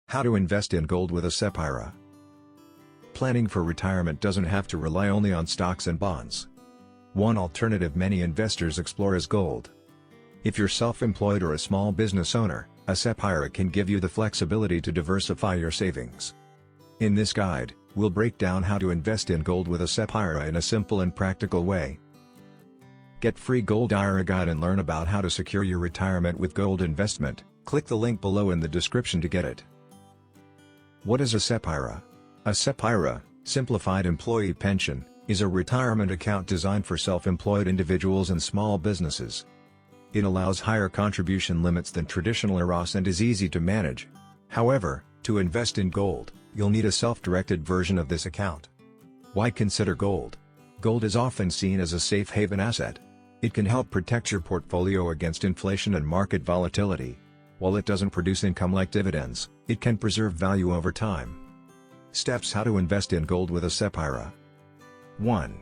How to invest in gold with a SEP IRA. Planning for retirement doesn't have to rely only on stocks and bonds. One alternative many investors explore is gold. If you're self-employed or a small business owner, a SEP IRA can give you the flexibility to diversify your savings. In this guide, we'll break down how to invest in gold with a SEP IRA in a simple and practical way. Get free Gold IRA guide and learn about how to secure your retirement with gold investment. Click the link below in the description to get it. What is a SEP IRA? A SEP IRA, Simplified Employee Pension, is a retirement account designed for self-employed individuals and small businesses. It allows higher contribution limits than traditional IRAs and is easy to manage. However, to invest in gold, you'll need a self-directed version of this account. Why consider gold? Gold is often seen as a safe haven asset. It can help protect your portfolio against inflation and market volatility. While it doesn't produce income like dividends, it can preserve value over time. Steps: how to invest in gold with a SEP IRA. 1.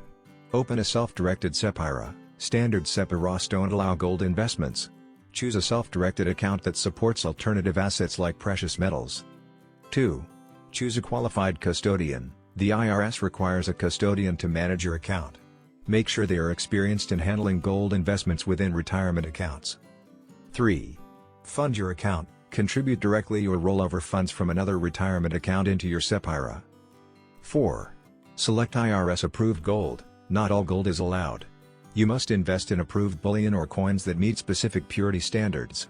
Open a self-directed SEP IRA. Standard SEP IRAs don't allow gold investments. Choose a self-directed account that supports alternative assets like precious metals. 2. Choose a qualified custodian. The IRS requires a custodian to manage your account. Make sure they are experienced in handling gold investments within retirement accounts. 3. Fund your account. Contribute directly or roll over funds from another retirement account into your SEP IRA. 4. Select IRS-approved gold. Not all gold is allowed. You must invest in approved bullion or coins that meet specific purity standards.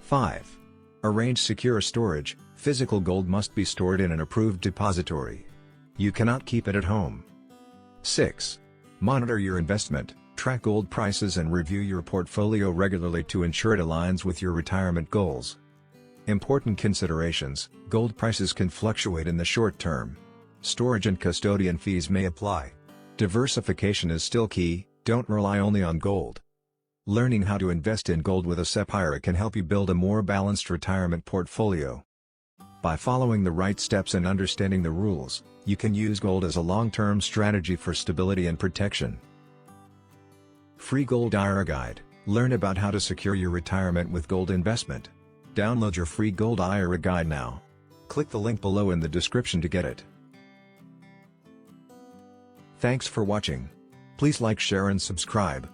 5. Arrange secure storage. Physical gold must be stored in an approved depository. You cannot keep it at home. 6. Monitor your investment. Track gold prices and review your portfolio regularly to ensure it aligns with your retirement goals. Important considerations: gold prices can fluctuate in the short term. Storage and custodian fees may apply. Diversification is still key. Don't rely only on gold. Learning how to invest in gold with a SEP IRA can help you build a more balanced retirement portfolio. By following the right steps and understanding the rules, you can use gold as a long-term strategy for stability and protection. Free Gold IRA Guide. Learn about how to secure your retirement with gold investment. Download your free Gold IRA Guide now. Click the link below in the description to get it. Thanks for watching. Please like, share and subscribe.